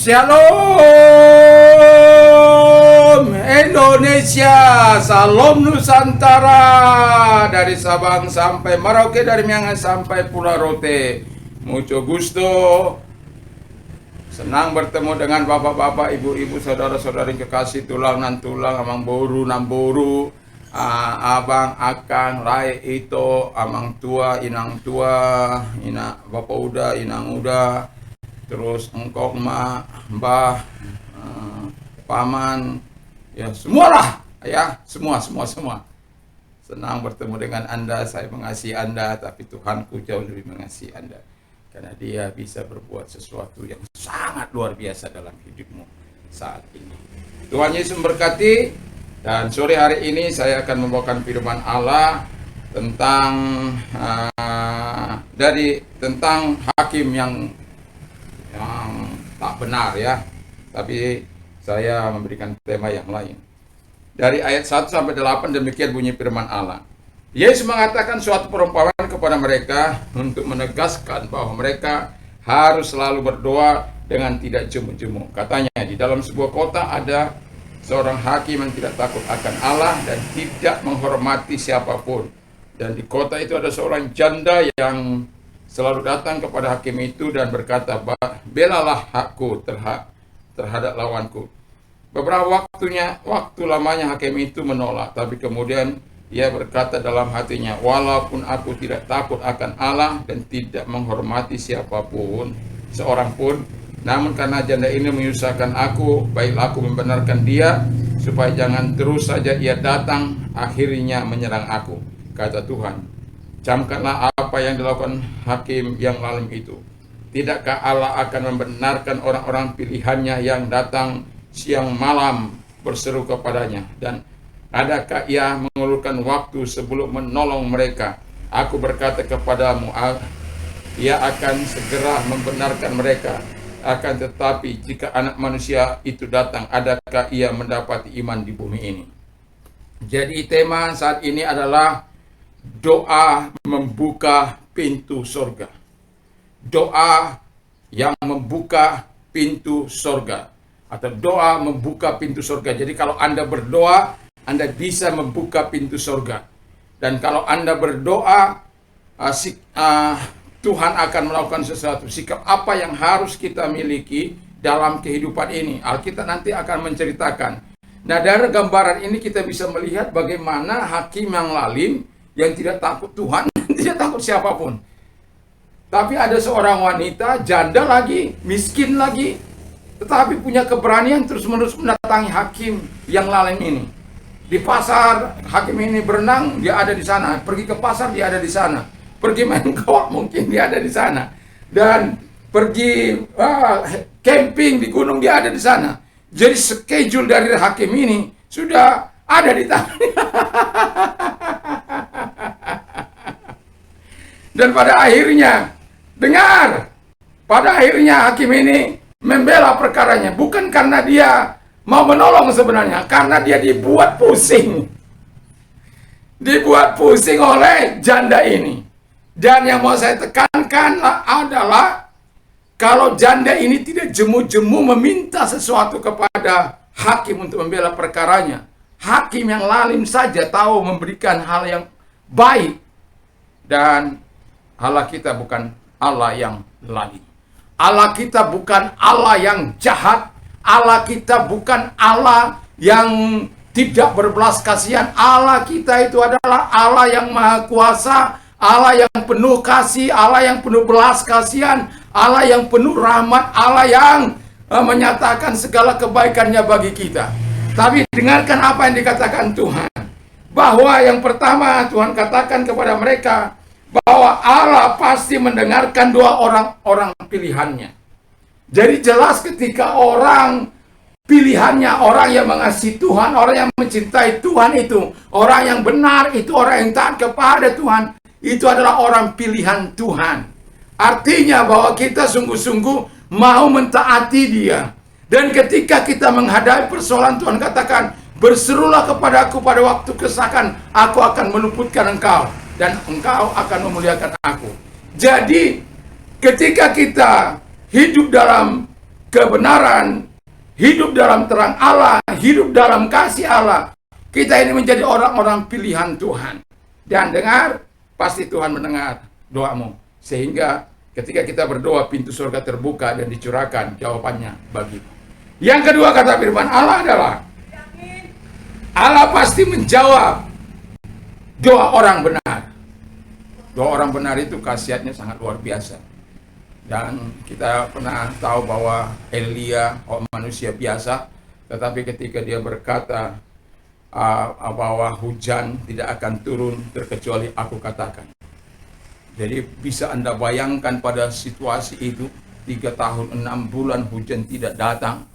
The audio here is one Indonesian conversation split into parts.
Shalom Indonesia, salam Nusantara, dari Sabang sampai Merauke, dari Miangas sampai Pulau Rote. Mucho gusto. Senang bertemu dengan bapak-bapak, ibu-ibu, saudara-saudara yang kekasih, tulang nan tulang, amang boru nan boru, abang, akang, rai, ito, amang tua, ina bapak uda, inang uda, terus engkong ma, mbah, paman, ya semualah, ya semua. Senang bertemu dengan Anda, saya mengasihi Anda, tapi Tuhanku jauh lebih mengasihi Anda. Karena Dia bisa berbuat sesuatu yang sangat luar biasa dalam hidupmu saat ini. Tuhan Yesus memberkati, dan sore hari ini saya akan membawakan firman Allah tentang tentang hakim yang tak benar, ya. Tapi saya memberikan tema yang lain. Dari ayat 1 sampai 8 demikian bunyi firman Allah. Yesus mengatakan suatu perumpamaan kepada mereka untuk menegaskan bahwa mereka harus selalu berdoa dengan tidak jemu-jemu. Katanya, di dalam sebuah kota ada seorang hakim yang tidak takut akan Allah dan tidak menghormati siapapun. Dan di kota itu ada seorang janda yang selalu datang kepada hakim itu dan berkata, belalah hakku terhadap lawanku. Beberapa waktu lamanya hakim itu menolak, tapi kemudian ia berkata dalam hatinya, walaupun aku tidak takut akan Allah dan tidak menghormati siapapun, seorang pun, namun karena janda ini menyusahkan aku, baiklah aku membenarkan dia, supaya jangan terus saja ia datang, akhirnya menyerang aku. Kata Tuhan, camkanlah apa yang dilakukan hakim yang lalim itu. Tidakkah Allah akan membenarkan orang-orang pilihannya yang datang siang malam berseru kepadanya, dan adakah ia mengulurkan waktu sebelum menolong mereka? Aku berkata kepadamu, ia akan segera membenarkan mereka. Akan tetapi jika anak manusia itu datang, adakah ia mendapati iman di bumi ini? Jadi tema saat ini adalah doa membuka pintu surga. Doa yang membuka pintu surga, atau doa membuka pintu surga. Jadi kalau Anda berdoa, Anda bisa membuka pintu surga. Dan kalau Anda berdoa, Tuhan akan melakukan sesuatu. Sikap apa yang harus kita miliki dalam kehidupan ini? Alkitab nanti akan menceritakan. Nah, dari gambaran ini kita bisa melihat bagaimana hakim yang lalim, yang tidak takut Tuhan, tidak takut siapapun. Tapi ada seorang wanita, janda lagi, miskin lagi, tetapi punya keberanian terus-menerus mendatangi hakim yang lalim ini. Di pasar, hakim ini berenang, dia ada di sana. Pergi ke pasar, dia ada di sana. Pergi main golf, mungkin dia ada di sana. Dan pergi camping di gunung, dia ada di sana. Jadi schedule dari hakim ini sudah ada di tangan. Dan pada akhirnya, dengar, pada akhirnya hakim ini membela perkaranya. Bukan karena dia mau menolong sebenarnya, karena dia dibuat pusing. Dibuat pusing oleh janda ini. Dan yang mau saya tekankan adalah, kalau janda ini tidak jemu-jemu meminta sesuatu kepada hakim untuk membela perkaranya, hakim yang lalim saja tahu memberikan hal yang baik. Dan Allah kita bukan Allah yang lalim. Allah kita bukan Allah yang jahat. Allah kita bukan Allah yang tidak berbelas kasihan. Allah kita itu adalah Allah yang maha kuasa, Allah yang penuh kasih, Allah yang penuh belas kasihan, Allah yang penuh rahmat, Allah yang menyatakan segala kebaikannya bagi kita. Tapi dengarkan apa yang dikatakan Tuhan. Bahwa yang pertama Tuhan katakan kepada mereka, bahwa Allah pasti mendengarkan doa orang-orang pilihannya. Jadi jelas ketika orang pilihannya, orang yang mengasihi Tuhan, orang yang mencintai Tuhan itu, orang yang benar itu, orang yang taat kepada Tuhan, itu adalah orang pilihan Tuhan. Artinya bahwa kita sungguh-sungguh mau mentaati Dia. Dan ketika kita menghadapi persoalan, Tuhan katakan, berserulah kepadaku pada waktu kesakan, aku akan meluputkan engkau, dan engkau akan memuliakan aku. Jadi ketika kita hidup dalam kebenaran, hidup dalam terang Allah, hidup dalam kasih Allah. Kita ini menjadi orang-orang pilihan Tuhan. Dan dengar, pasti Tuhan mendengar doamu. Sehingga ketika kita berdoa, pintu surga terbuka dan dicurahkan jawabannya bagimu. Yang kedua, kata firman Allah adalah, Allah pasti menjawab doa orang benar. Doa orang benar itu khasiatnya sangat luar biasa. Dan kita pernah tahu bahwa Elia, manusia biasa, tetapi ketika dia berkata bahwa hujan tidak akan turun terkecuali aku katakan. Jadi bisa Anda bayangkan pada situasi itu, 3 tahun 6 bulan hujan tidak datang.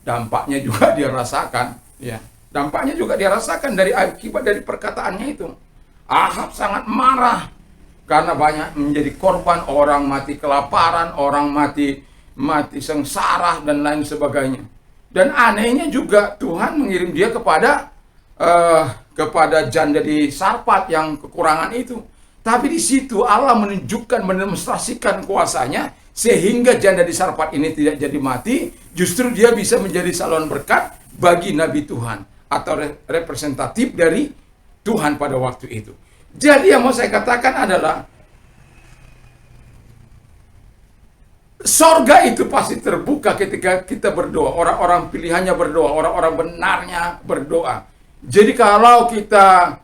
Dampaknya juga dia rasakan, ya. Dampaknya juga dia rasakan dari akibat dari perkataannya itu. Ahab sangat marah karena banyak menjadi korban, orang mati kelaparan, orang mati sengsara dan lain sebagainya. Dan anehnya juga Tuhan mengirim dia kepada janda di Sarpat yang kekurangan itu. Tapi di situ Allah menunjukkan, mendemonstrasikan kuasanya sehingga janda di Sarpat ini tidak jadi mati, justru dia bisa menjadi saluran berkat bagi Nabi Tuhan atau representatif dari Tuhan pada waktu itu. Jadi yang mau saya katakan adalah sorga itu pasti terbuka ketika kita berdoa. Orang-orang pilihannya berdoa, orang-orang benarnya berdoa. Jadi kalau kita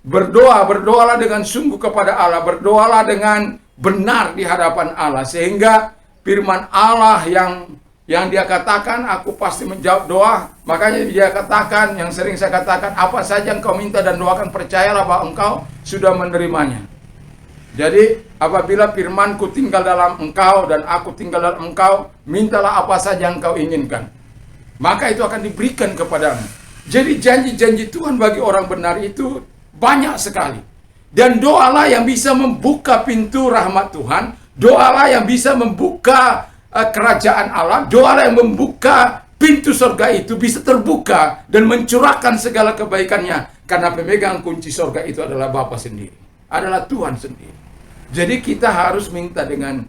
berdoalah dengan sungguh kepada Allah, berdoalah dengan benar di hadapan Allah, sehingga firman Allah yang dia katakan, aku pasti menjawab doa. Makanya dia katakan, yang sering saya katakan, apa saja engkau minta dan doakan, percayalah bahwa engkau sudah menerimanya. Jadi apabila firmanku tinggal dalam engkau dan aku tinggal dalam engkau, mintalah apa saja engkau inginkan, maka itu akan diberikan kepadamu. Jadi janji-janji Tuhan bagi orang benar itu banyak sekali. Dan doalah yang bisa membuka pintu rahmat Tuhan, doalah yang bisa membuka kerajaan Allah, doalah yang membuka pintu surga itu bisa terbuka dan mencurahkan segala kebaikannya, karena pemegang kunci surga itu adalah Bapa sendiri, adalah Tuhan sendiri. Jadi kita harus minta dengan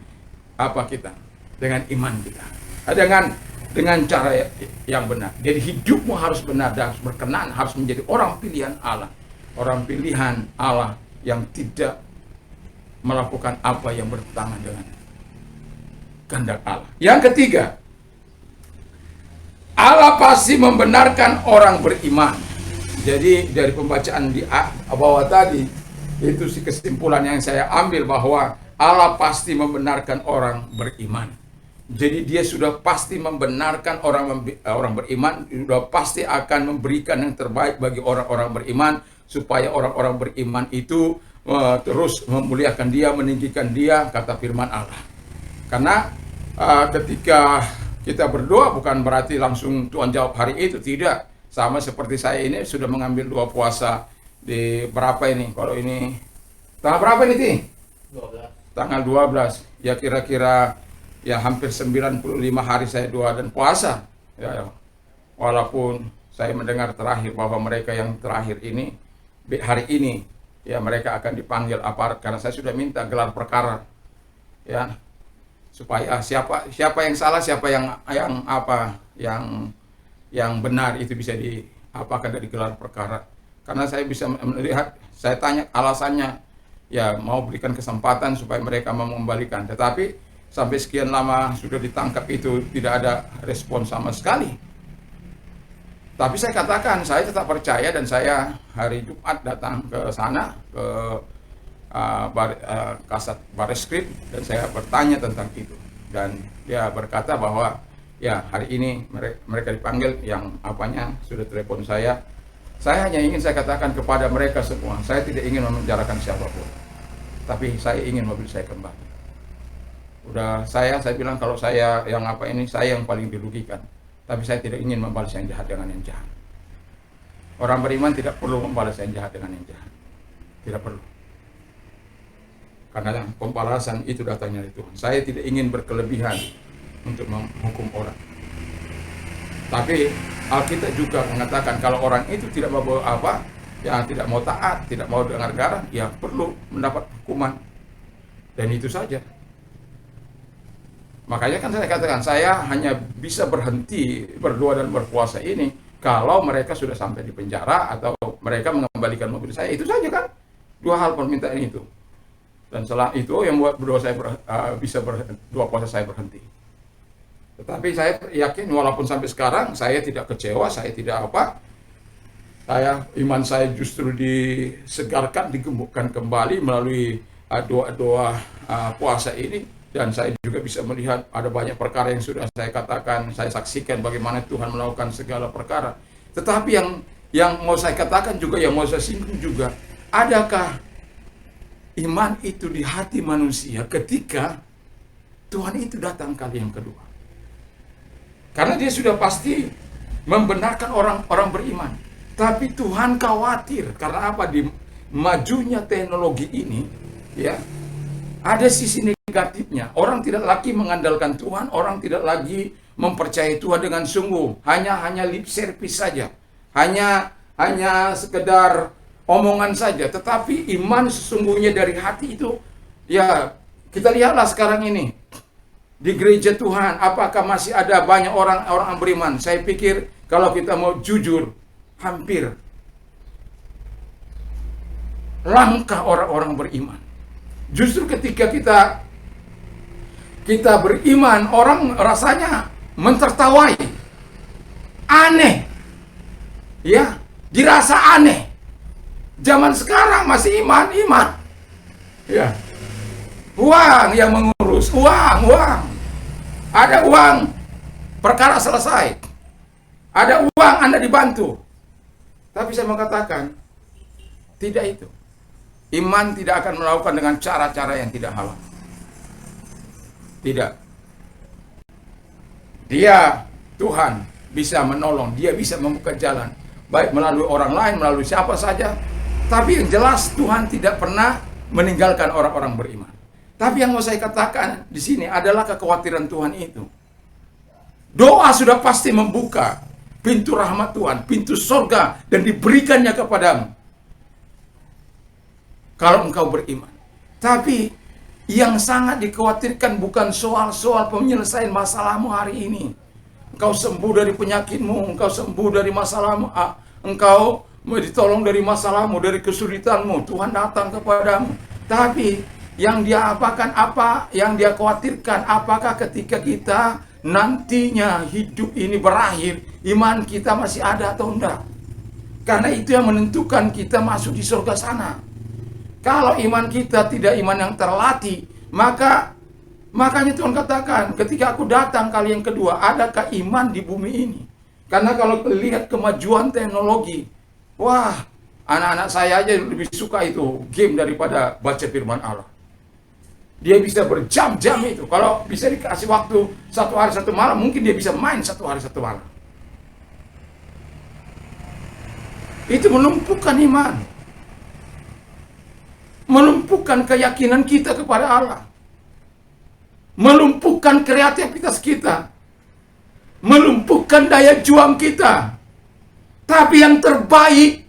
apa kita? Dengan iman kita, dengan cara yang benar. Jadi hidupmu harus benar dan harus berkenan, harus menjadi orang pilihan Allah, orang pilihan Allah yang tidak melakukan apa yang bertentangan dengan kehendak Allah. Yang ketiga, Allah pasti membenarkan orang beriman. Jadi dari pembacaan di bawah tadi, itu sih kesimpulan yang saya ambil, bahwa Allah pasti membenarkan orang beriman. Jadi dia sudah pasti membenarkan orang beriman, sudah pasti akan memberikan yang terbaik bagi orang-orang beriman, supaya orang-orang beriman itu terus memuliakan dia, meninggikan dia, kata firman Allah. Karena ketika kita berdoa bukan berarti langsung Tuhan jawab hari itu, tidak. Sama seperti saya ini sudah mengambil 2 puasa di berapa ini? Kalau ini tanggal berapa ini, Ti? 12. Tanggal 12. Ya kira-kira ya hampir 95 hari saya doa dan puasa. Ya, walaupun saya mendengar terakhir bahwa mereka yang terakhir ini hari ini ya mereka akan dipanggil aparat, karena saya sudah minta gelar perkara. Ya. Supaya siapa yang salah, siapa yang benar itu bisa diapakan dari gelar perkara. Karena saya bisa melihat, saya tanya alasannya, ya mau berikan kesempatan supaya mereka mau mengembalikan. Tetapi sampai sekian lama sudah ditangkap itu tidak ada respon sama sekali. Tapi saya katakan, saya tetap percaya, dan saya hari Jumat datang ke sana, ke Kasat Bareskrim, dan saya bertanya tentang itu. Dan dia berkata bahwa ya hari ini mereka dipanggil, yang apanya sudah telepon saya. Saya hanya ingin saya katakan kepada mereka semua, saya tidak ingin memenjarakan siapapun, tapi saya ingin mobil saya kembali. Udah saya bilang kalau saya yang apa ini, saya yang paling dirugikan. Tapi saya tidak ingin membalas yang jahat dengan yang jahat. Orang beriman tidak perlu membalas yang jahat dengan yang jahat. Tidak perlu. Karena pembalasan itu datangnya dari Tuhan. Saya tidak ingin berkelebihan untuk menghukum orang. Tapi Alkitab juga mengatakan kalau orang itu tidak mau apa, ya tidak mau taat, tidak mau dengar garang, ya perlu mendapat hukuman. Dan itu saja. Makanya kan saya katakan, saya hanya bisa berhenti berdoa dan berpuasa ini kalau mereka sudah sampai di penjara atau mereka mengembalikan mobil saya. Itu saja kan, dua hal permintaan itu. Dan setelah itu yang buat berdoa saya doa puasa saya berhenti. Tetapi saya yakin walaupun sampai sekarang saya tidak kecewa, saya tidak apa, iman saya justru disegarkan, digemukkan kembali melalui doa-doa puasa ini. Dan saya juga bisa melihat ada banyak perkara yang sudah saya katakan, saya saksikan bagaimana Tuhan melakukan segala perkara. Tetapi yang mau saya katakan juga, yang mau saya singgung juga, adakah iman itu di hati manusia ketika Tuhan itu datang kali yang kedua? Karena dia sudah pasti membenarkan orang-orang beriman. Tapi Tuhan khawatir, karena apa? Di majunya teknologi ini, ya, ada sisi negatifnya. Orang tidak lagi mengandalkan Tuhan, orang tidak lagi mempercayai Tuhan dengan sungguh. Hanya lip service saja. Hanya sekedar omongan saja. Tetapi iman sesungguhnya dari hati itu, ya, kita lihatlah sekarang ini di gereja Tuhan, apakah masih ada banyak orang-orang beriman? Saya pikir kalau kita mau jujur, hampir langka orang-orang beriman. Justru ketika kita beriman, orang rasanya mentertawai, aneh, ya, dirasa aneh. Zaman sekarang masih iman, ya, uang yang mengurus, uang. Ada uang, perkara selesai. Ada uang, Anda dibantu. Tapi saya mau katakan, tidak itu. Iman tidak akan melakukan dengan cara-cara yang tidak halal. Tidak. Dia, Tuhan, bisa menolong. Dia bisa membuka jalan. Baik melalui orang lain, melalui siapa saja. Tapi yang jelas Tuhan tidak pernah meninggalkan orang-orang beriman. Tapi yang mau saya katakan di sini adalah kekhawatiran Tuhan itu. Doa sudah pasti membuka pintu rahmat Tuhan, pintu surga, dan diberikannya kepadamu kalau engkau beriman. Tapi yang sangat dikhawatirkan bukan soal penyelesaian masalahmu hari ini. Engkau sembuh dari penyakitmu, engkau sembuh dari masalahmu, engkau ditolong dari masalahmu, dari kesulitanmu, Tuhan datang kepadamu. Tapi yang dia yang dia khawatirkan, apakah ketika kita nantinya hidup ini berakhir, iman kita masih ada atau enggak? Karena itu yang menentukan kita masuk di surga sana. Kalau iman kita tidak iman yang terlatih, makanya Tuhan katakan, ketika aku datang kali yang kedua, adakah iman di bumi ini? Karena kalau lihat kemajuan teknologi, wah, anak-anak saya aja lebih suka itu game daripada baca firman Allah. Dia bisa berjam-jam itu. Kalau bisa dikasih waktu 1 hari 1 malam, mungkin dia bisa main 1 hari 1 malam. Itu menumpukan iman, melumpuhkan keyakinan kita kepada Allah, melumpuhkan kreativitas kita, melumpuhkan daya juang kita. Tapi yang terbaik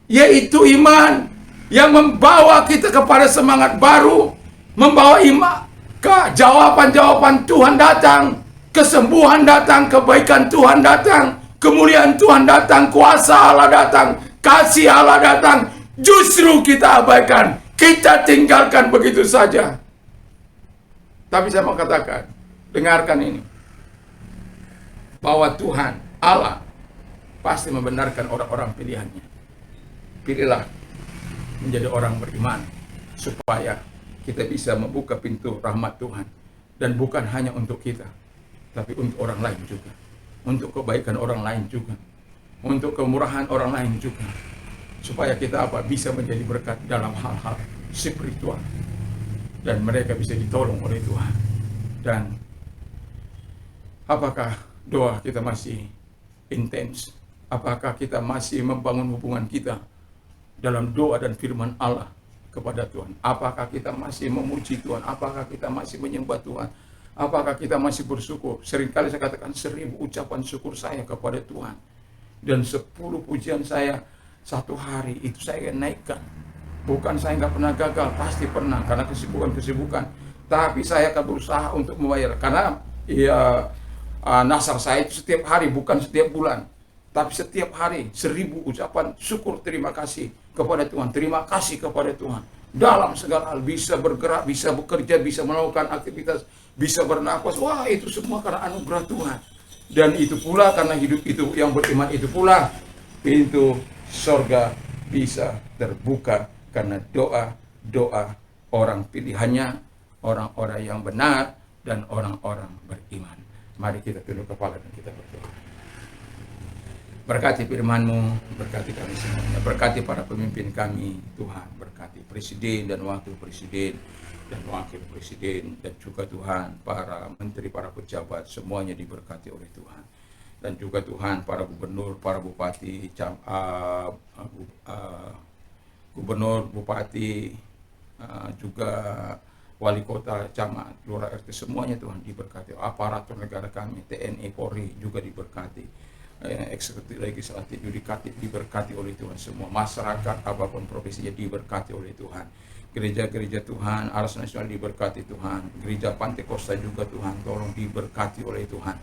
yaitu iman yang membawa kita kepada semangat baru, membawa iman ke jawaban-jawaban Tuhan datang, kesembuhan datang, kebaikan Tuhan datang, kemuliaan Tuhan datang, kuasa Allah datang, kasih Allah datang. Justru kita abaikan, kita tinggalkan begitu saja. Tapi saya mau katakan, dengarkan ini, bahwa Tuhan Allah pasti membenarkan orang-orang pilihannya. Pilihlah menjadi orang beriman, supaya kita bisa membuka pintu rahmat Tuhan. Dan bukan hanya untuk kita, tapi untuk orang lain juga, untuk kebaikan orang lain juga, untuk kemurahan orang lain juga, supaya kita bisa menjadi berkat dalam hal-hal spiritual, dan mereka bisa ditolong oleh Tuhan. Dan apakah doa kita masih intens? Apakah kita masih membangun hubungan kita dalam doa dan firman Allah kepada Tuhan? Apakah kita masih memuji Tuhan? Apakah kita masih menyembah Tuhan? Apakah kita masih bersyukur? Seringkali saya katakan 1000 ucapan syukur saya kepada Tuhan, dan 10 pujian saya satu hari itu saya naikkan. Bukan saya nggak pernah gagal, pasti pernah, karena kesibukan. Tapi saya akan berusaha untuk membayar, karena ya nasar saya itu setiap hari, bukan setiap bulan, tapi setiap hari 1000 ucapan syukur terima kasih kepada Tuhan, terima kasih kepada Tuhan. Dalam segala hal, bisa bergerak, bisa bekerja, bisa melakukan aktivitas, bisa bernapas. Wah, itu semua karena anugerah Tuhan. Dan itu pula karena hidup itu yang beriman, itu pula pintu sorga bisa terbuka karena doa-doa orang pilihannya, orang-orang yang benar dan orang-orang beriman. Mari kita tunduk kepala dan kita berdoa. Berkati firman-Mu, berkati kami semuanya, berkati para pemimpin kami, Tuhan, berkati presiden dan wakil presiden, dan juga Tuhan, para menteri, para pejabat, semuanya diberkati oleh Tuhan. Dan juga Tuhan, para gubernur, para bupati, gubernur, bupati, juga wali kota, camat, lurah RT, semuanya Tuhan diberkati. Aparatur negara kami, TNI, Polri juga diberkati. Eksekutif, legislatif, yudikatif diberkati oleh Tuhan semua. Masyarakat apapun profesinya diberkati oleh Tuhan. Gereja-gereja Tuhan, Aras Nasional diberkati Tuhan. Gereja Pantai Kosta juga Tuhan, tolong diberkati oleh Tuhan.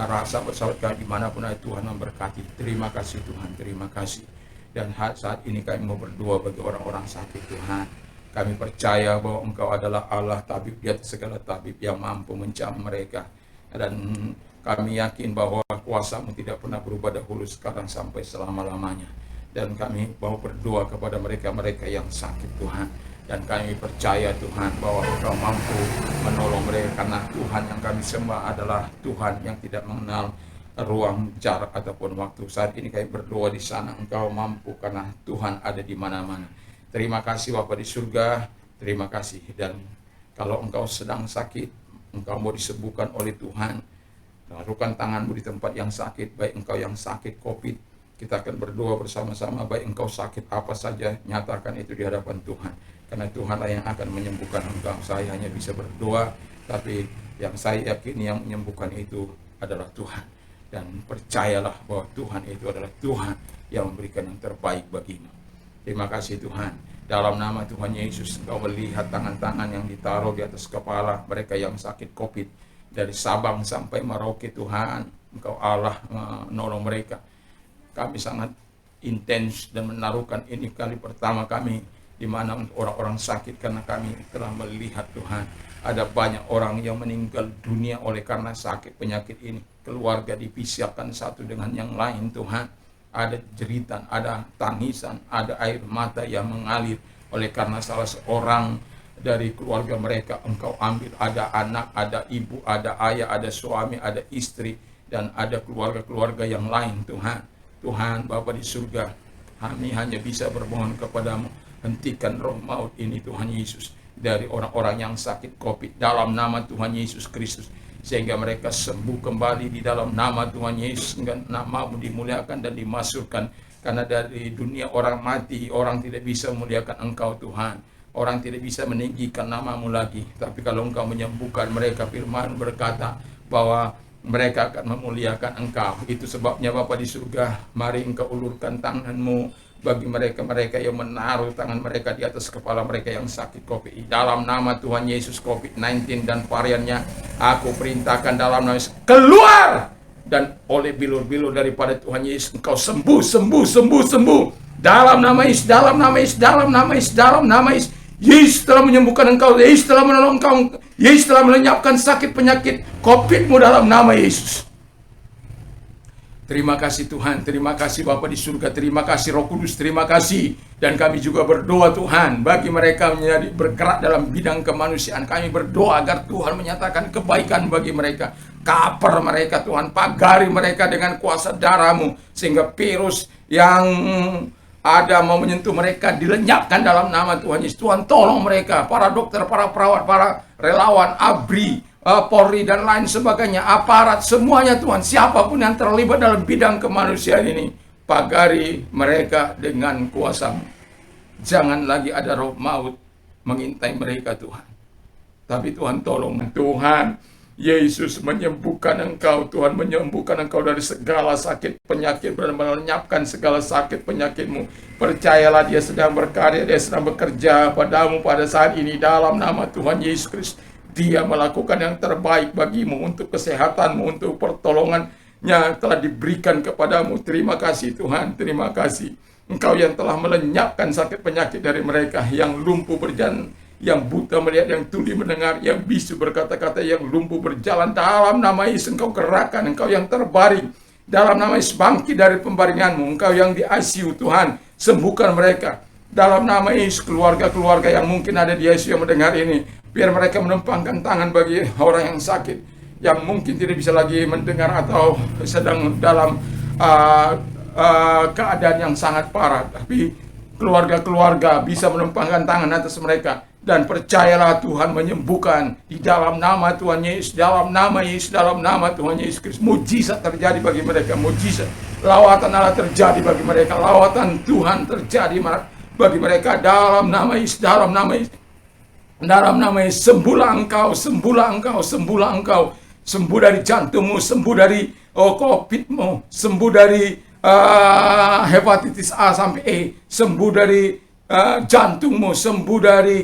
Rasa bersahabat kami dimanapun ada, Tuhan memberkati. Terima kasih Tuhan, terima kasih. Dan saat ini kami mau berdoa bagi orang-orang sakit Tuhan. Kami percaya bahwa Engkau adalah Allah tabib di atas segala tabib yang mampu menjamah mereka. Dan kami yakin bahwa kuasa-Mu tidak pernah berubah dahulu, sekarang sampai selama-lamanya. Dan kami mau berdoa kepada mereka-mereka yang sakit Tuhan. Dan kami percaya Tuhan bahwa Engkau mampu menolong mereka, karena Tuhan yang kami sembah adalah Tuhan yang tidak mengenal ruang, jarak, ataupun waktu. Saat ini kami berdoa di sana, Engkau mampu karena Tuhan ada di mana-mana. Terima kasih Bapa di surga, terima kasih. Dan kalau Engkau sedang sakit, Engkau mau disembuhkan oleh Tuhan, taruhkan tangan-Mu di tempat yang sakit, baik engkau yang sakit COVID, kita akan berdoa bersama-sama, baik engkau sakit apa saja, nyatakan itu di hadapan Tuhan, karena Tuhanlah yang akan menyembuhkan engkau. Saya hanya bisa berdoa, tapi yang saya yakini yang menyembuhkan itu adalah Tuhan. Dan percayalah bahwa Tuhan itu adalah Tuhan yang memberikan yang terbaik bagimu. Terima kasih Tuhan. Dalam nama Tuhan Yesus, Engkau melihat tangan-tangan yang ditaruh di atas kepala mereka yang sakit COVID, dari Sabang sampai Merauke Tuhan, Engkau Allah menolong mereka. Kami sangat intens dan menaruhkan ini kali pertama kami di mana orang-orang sakit, karena kami telah melihat Tuhan, ada banyak orang yang meninggal dunia oleh karena sakit penyakit ini. Keluarga dipisahkan satu dengan yang lain Tuhan. Ada jeritan, ada tangisan, ada air mata yang mengalir oleh karena salah seorang dari keluarga mereka Engkau ambil. Ada anak, ada ibu, ada ayah, ada suami, ada istri, dan ada keluarga-keluarga yang lain Tuhan. Tuhan Bapa di surga, kami hanya bisa bermohon kepadamu, hentikan roh maut ini Tuhan Yesus, dari orang-orang yang sakit COVID dalam nama Tuhan Yesus Kristus, sehingga mereka sembuh kembali di dalam nama Tuhan Yesus, sehingga nama-Mu dimuliakan dan dimasukkan. Karena dari dunia orang mati, orang tidak bisa memuliakan Engkau Tuhan. Orang tidak bisa meninggikan nama-Mu lagi. Tapi kalau Engkau menyembuhkan mereka, firman berkata bahwa mereka akan memuliakan Engkau. Itu sebabnya Bapa di surga, mari Engkau ulurkan tangan-Mu bagi mereka-mereka yang menaruh tangan mereka di atas kepala mereka yang sakit COVID. Dalam nama Tuhan Yesus, COVID-19 dan variannya, aku perintahkan dalam nama Yesus, keluar! Dan oleh bilur-bilur daripada Tuhan Yesus, Engkau sembuh, sembuh, sembuh, sembuh. Dalam nama Yesus, dalam nama Yesus, dalam nama Yesus, dalam nama Yesus. Yesus telah menyembuhkan engkau, Yesus telah menolong engkau, Yesus telah melenyapkan sakit penyakit COVID-mu dalam nama Yesus. Terima kasih Tuhan, terima kasih Bapa di surga, terima kasih Roh Kudus, terima kasih. Dan kami juga berdoa Tuhan, bagi mereka menjadi bergerak dalam bidang kemanusiaan, kami berdoa agar Tuhan menyatakan kebaikan bagi mereka. Cover mereka Tuhan, pagari mereka dengan kuasa darah-Mu, sehingga virus yang ada mau menyentuh mereka dilenyapkan dalam nama Tuhan Yesus. Tuhan tolong mereka, para dokter, para perawat, para relawan, ABRI, Polri dan lain sebagainya, aparat semuanya Tuhan, siapapun yang terlibat dalam bidang kemanusiaan ini, pagari mereka dengan kuasa-Mu. Jangan lagi ada roh maut mengintai mereka Tuhan. Tapi Tuhan tolong, Tuhan Yesus menyembuhkan engkau, Tuhan menyembuhkan engkau dari segala sakit penyakit, dan melenyapkan segala sakit penyakitmu. Percayalah Dia sedang berkarya, Dia sedang bekerja padamu pada saat ini dalam nama Tuhan Yesus Kristus. dia melakukan yang terbaik bagimu, untuk kesehatanmu, untuk pertolongannya telah diberikan kepadamu. Terima kasih Tuhan, terima kasih. Engkau yang telah melenyapkan sakit penyakit dari mereka, yang lumpuh berjalan, yang buta melihat, yang tuli mendengar, yang bisu berkata-kata, yang lumpuh berjalan. Dalam nama Yesus Engkau gerakkan, Engkau yang terbaring, dalam nama Yesus bangkit dari pembaringanmu. Engkau yang di ICU Tuhan, sembuhkan mereka. Dalam nama Yesus, keluarga-keluarga yang mungkin ada di ICU yang mendengar ini, biar mereka menumpangkan tangan bagi orang yang sakit, yang mungkin tidak bisa lagi mendengar atau sedang dalam keadaan yang sangat parah. Tapi keluarga-keluarga bisa menumpangkan tangan atas mereka. Dan percayalah Tuhan menyembuhkan di dalam nama Tuhan Yesus, dalam nama Yesus, dalam nama Tuhan Yesus Kristus. Mujizat terjadi bagi mereka, mujizat. Lawatan Allah terjadi bagi mereka, lawatan Tuhan terjadi bagi mereka dalam nama Yesus, dalam nama Yesus. Dalam nama Yesus, sembuhlah engkau, sembuhlah engkau, sembuhlah engkau. Sembuh dari jantungmu, sembuh dari COVID-mu, sembuh dari hepatitis A sampai E, sembuh dari jantungmu, sembuh dari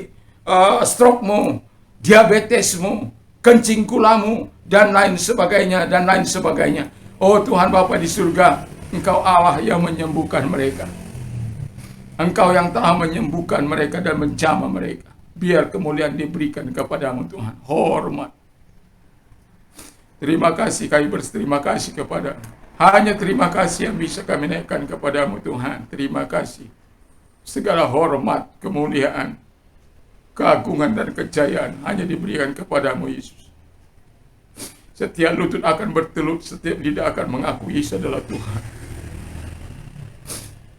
stroke-mu, diabetesmu, kencing kulamu, dan lain sebagainya, dan lain sebagainya. Oh Tuhan Bapa di surga, Engkau Allah yang menyembuhkan mereka. Engkau yang telah menyembuhkan mereka dan menjamah mereka. Biar kemuliaan diberikan kepadamu Tuhan. Hormat. Terima kasih, kami berterima kasih kepada. Hanya terima kasih yang bisa kami naikkan kepadamu Tuhan. Terima kasih. Segala hormat, kemuliaan, keagungan dan kejayaan hanya diberikan kepadamu Yesus. Setiap lutut akan bertelut, setiap lidah akan mengakui Yesus adalah Tuhan.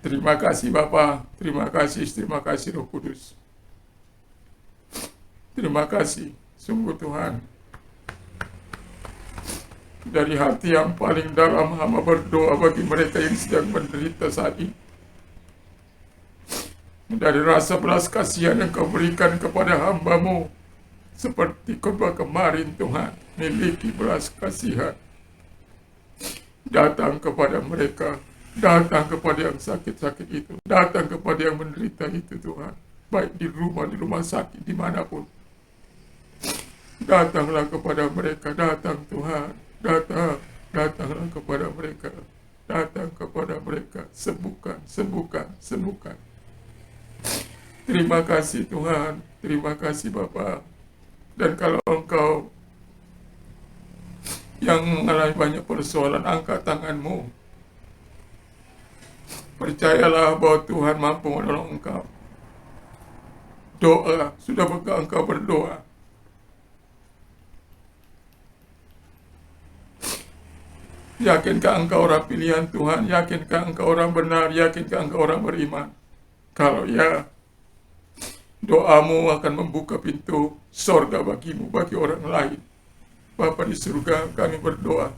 Terima kasih Bapa, terima kasih Roh Kudus. Terima kasih, sungguh Tuhan. Dari hati yang paling dalam hamba berdoa bagi mereka yang sedang menderita saat ini. Dari rasa belas kasihan yang Kau berikan kepada hamba-Mu, seperti khotbah kemarin Tuhan, miliki belas kasihan. Datang kepada mereka, datang kepada yang sakit-sakit itu, datang kepada yang menderita itu Tuhan. Baik di rumah sakit, dimanapun. Datanglah kepada mereka, datang Tuhan. Datanglah kepada mereka, datang kepada mereka, sembuhkan. Terima kasih Tuhan, terima kasih Bapa. Dan kalau Engkau yang mengalami banyak persoalan, angkat tangan-Mu. Percayalah bahwa Tuhan mampu menolong engkau. Doa, sudah engkau berdoa. Yakinkah engkau orang pilihan Tuhan? Yakinkah engkau orang benar? Yakinkah engkau orang beriman? Kalau ya, doamu akan membuka pintu sorga bagimu, bagi orang lain. Bapa di surga, kami berdoa.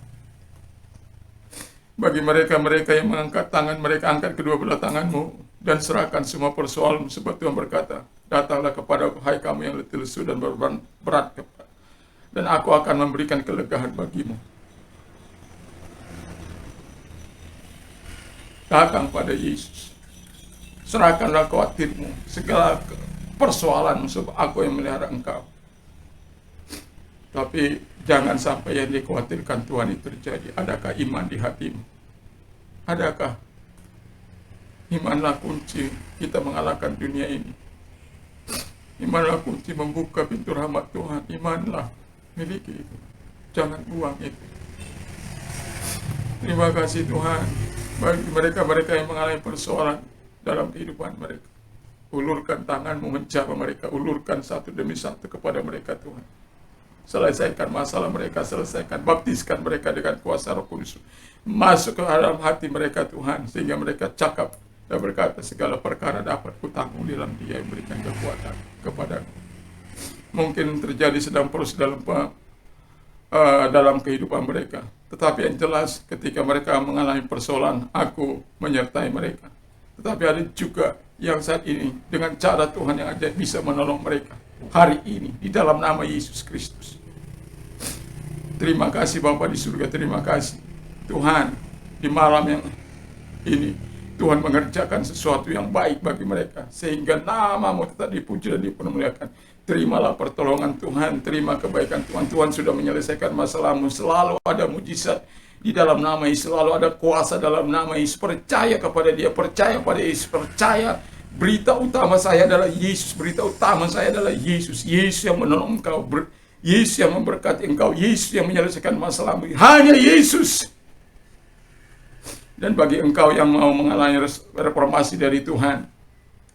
Bagi mereka-mereka yang mengangkat tangan, mereka angkat kedua belah tanganmu dan serahkan semua persoalan, sebab Tuhan berkata, datanglah kepada hai kamu yang letih lesu dan berat, dan aku akan memberikan kelegaan bagimu. Datang pada Yesus. Serahkanlah khawatirmu, segala persoalanmu, sebab aku yang melihara engkau. Tapi jangan sampai yang dikhawatirkan Tuhan itu terjadi. Adakah iman di hatimu? Adakah? Imanlah kunci kita mengalahkan dunia ini. Imanlah kunci membuka pintu rahmat Tuhan. Imanlah, miliki itu. Jangan buang itu. Terima kasih Tuhan. Bagi mereka-mereka yang mengalami persoalan dalam kehidupan mereka, ulurkan tanganmu menjamah mereka, ulurkan satu demi satu kepada mereka Tuhan. Selesaikan masalah mereka, selesaikan, baptiskan mereka dengan kuasa Roh Kudus. Masuk ke dalam hati mereka Tuhan, sehingga mereka cakap dan berkata, segala perkara dapat kutanggung dalam Dia yang berikan kekuatan kepadaku. Mungkin terjadi sedang proses dalam kehidupan mereka. Tetapi yang jelas ketika mereka mengalami persoalan, aku menyertai mereka. Tetapi ada juga yang saat ini dengan cara Tuhan yang ajaib bisa menolong mereka hari ini di dalam nama Yesus Kristus. Terima kasih Bapa di surga, terima kasih Tuhan di malam yang ini Tuhan mengerjakan sesuatu yang baik bagi mereka, sehingga nama-Mu tetap dipuji dan dipermuliakan. Terimalah pertolongan Tuhan, terima kebaikan Tuhan. Tuhan sudah menyelesaikan masalahmu, selalu ada mujizat di dalam nama Yesus, selalu ada kuasa dalam nama Yesus. Percaya kepada Dia, percaya pada Yesus, percaya. Berita utama saya adalah Yesus, berita utama saya adalah Yesus. Yesus yang menolong engkau, Yesus yang memberkati engkau, Yesus yang menyelesaikan masalahmu. Hanya Yesus. Dan bagi engkau yang mau mengalami reformasi dari Tuhan,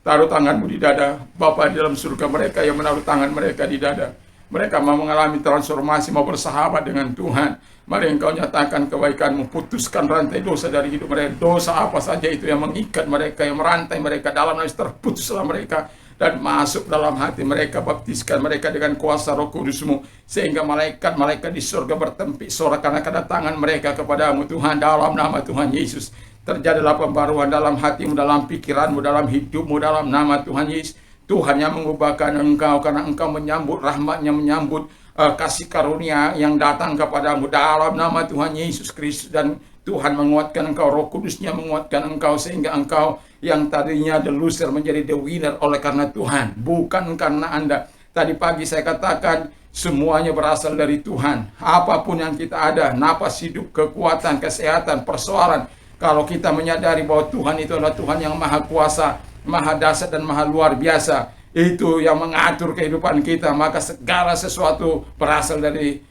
taruh tanganmu di dada. Bapa di dalam surga, mereka yang menaruh tangan mereka di dada, mereka mau mengalami transformasi, mau bersahabat dengan Tuhan. Mari engkau nyatakan kebaikanmu, putuskan rantai dosa dari hidup mereka. Dosa apa saja itu yang mengikat mereka, yang merantai mereka, dalam nafas terputuslah mereka, dan masuk dalam hati mereka. Baptiskan mereka dengan kuasa Roh Kudus-Mu, sehingga malaikat-malaikat di surga bertempik sorakan kedatangan mereka kepadamu Tuhan. Dalam nama Tuhan Yesus, terjadilah pembaruan dalam hatimu, dalam pikiranmu, dalam hidupmu, dalam nama Tuhan Yesus. Tuhan yang mengubahkan engkau, karena engkau menyambut rahmat-Nya, menyambut kasih karunia yang datang kepadamu dalam nama Tuhan Yesus Kristus. Dan Tuhan menguatkan engkau, Roh Kudus-Nya menguatkan engkau, sehingga engkau yang tadinya the loser menjadi the winner oleh karena Tuhan, bukan karena Anda. Tadi pagi saya katakan semuanya berasal dari Tuhan. Apapun yang kita ada, napas hidup, kekuatan, kesehatan, persoalan, kalau kita menyadari bahwa Tuhan itu adalah Tuhan yang maha kuasa, maha dahsyat dan maha luar biasa, itu yang mengatur kehidupan kita, maka segala sesuatu berasal dari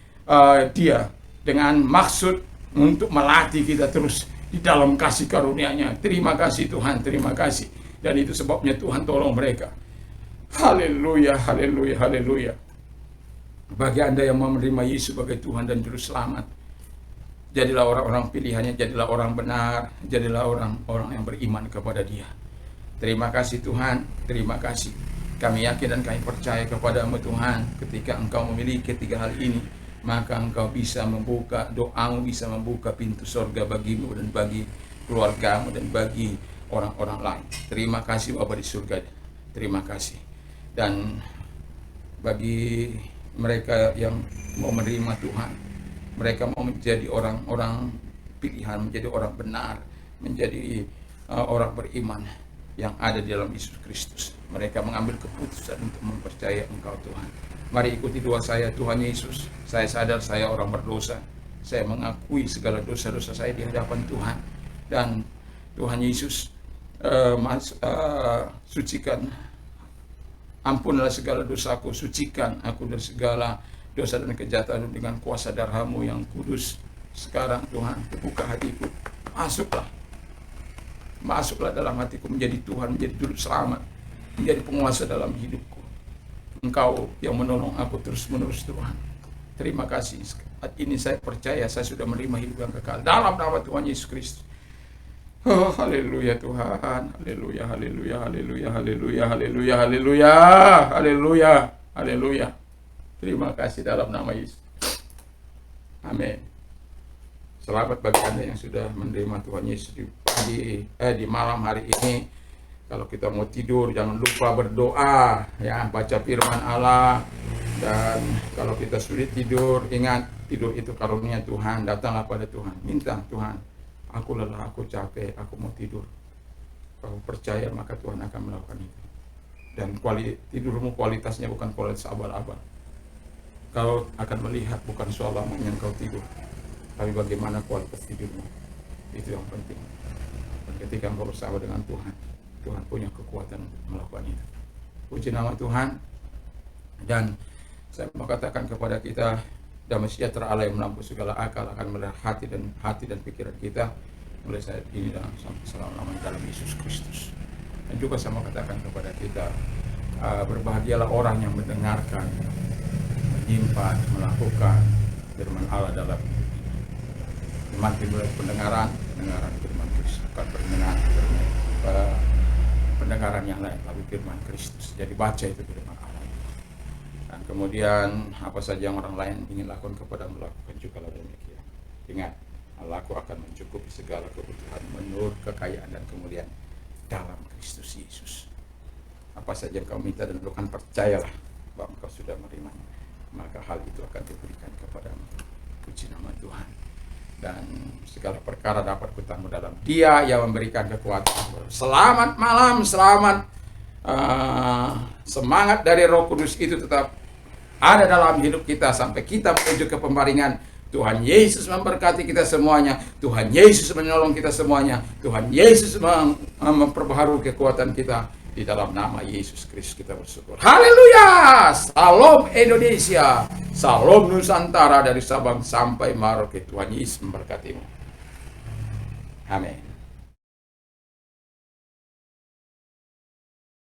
Dia, dengan maksud untuk melatih kita terus di dalam kasih karunia-Nya. Terima kasih Tuhan, terima kasih. Dan itu sebabnya Tuhan tolong mereka. Haleluya, haleluya, haleluya. Bagi Anda yang mau menerima Yesus sebagai Tuhan dan Juru Selamat, jadilah orang-orang pilihannya, jadilah orang benar, jadilah orang-orang yang beriman kepada Dia. Terima kasih Tuhan, terima kasih. Kami yakin dan kami percaya kepada-Mu Tuhan, ketika Engkau memiliki ketiga hal ini, maka Engkau bisa membuka, doamu bisa membuka pintu surga bagimu dan bagi keluargamu dan bagi orang-orang lain. Terima kasih Bapa di surga, terima kasih. Dan bagi mereka yang mau menerima Tuhan, mereka mau menjadi orang-orang pilihan, menjadi orang benar, menjadi orang beriman yang ada di dalam Yesus Kristus. Mereka mengambil keputusan untuk mempercayai Engkau Tuhan. Mari ikuti doa saya. Tuhan Yesus, saya sadar saya orang berdosa. Saya mengakui segala dosa-dosa saya di hadapan Tuhan. Dan Tuhan Yesus, sucikan, ampunlah segala dosaku, sucikan aku dari segala dosa dan kejahatan dengan kuasa darah-Mu yang kudus. Sekarang Tuhan, buka hatiku, masuklah dalam hatiku, menjadi Tuhan, menjadi juru selamat, menjadi penguasa dalam hidupku. Engkau yang menolong aku terus-menerus Tuhan. Terima kasih. Saat ini saya percaya saya sudah menerima hidup yang kekal dalam nama Tuhan Yesus Kristus. Oh, haleluya Tuhan. Haleluya, haleluya, haleluya, haleluya, haleluya, haleluya, haleluya, haleluya. Terima kasih dalam nama Yesus. Amin. Selamat bagi Anda yang sudah menerima Tuhan Yesus di malam hari ini. Kalau kita mau tidur, jangan lupa berdoa, ya, baca firman Allah. Dan kalau kita sulit tidur, ingat, tidur itu karunia Tuhan. Datanglah pada Tuhan, minta, Tuhan, aku lelah, aku capek, aku mau tidur. Kalau percaya, maka Tuhan akan melakukan itu. Dan tidurmu kualitasnya bukan kualitas abal-abal. Kau akan melihat bukan soal lamanya kau tidur, tapi bagaimana kualitas tidurmu. Itu yang penting. Dan ketika engkau bersama dengan Tuhan, Tuhan punya kekuatan untuk melakukan itu. Puji nama Tuhan. Dan saya mau katakan kepada kita, damai sejahtera Allah yang melampaui segala akal akan melihat hati dan pikiran kita mulai saat ini dan sampai selama-lamanya dalam Yesus Kristus. Dan juga saya mau katakan kepada kita, berbahagialah orang yang mendengarkan, menyimpan, melakukan firman Allah dalam iman timbul pendengaran firman Kristus, bukan pendengaran yang lain, tapi firman Kristus. Jadi baca itu firman Allah. Dan kemudian apa saja yang orang lain ingin lakukan kepada melakukan juga demikian. Ingat, Allahku akan mencukupi segala kebutuhan menurut kekayaan dan kemuliaan dalam Kristus Yesus. Apa saja yang kau minta dan lakukan, percayalah bahwa kau sudah menerimanya, maka hal itu akan diberikan kepadamu. Puji nama Tuhan. dan segala perkara dapat kutangguh dalam Dia yang memberikan kekuatan. Selamat malam, selamat semangat dari Roh Kudus itu tetap ada dalam hidup kita sampai kita menuju ke pembaringan. Tuhan Yesus memberkati kita semuanya. Tuhan Yesus menolong kita semuanya. Tuhan Yesus memperbaharui kekuatan kita. Di dalam nama Yesus Kristus kita bersyukur. Haleluya! Salam Indonesia. Salam Nusantara dari Sabang sampai Merauke. Tuhan Yesus memberkatimu. Amin.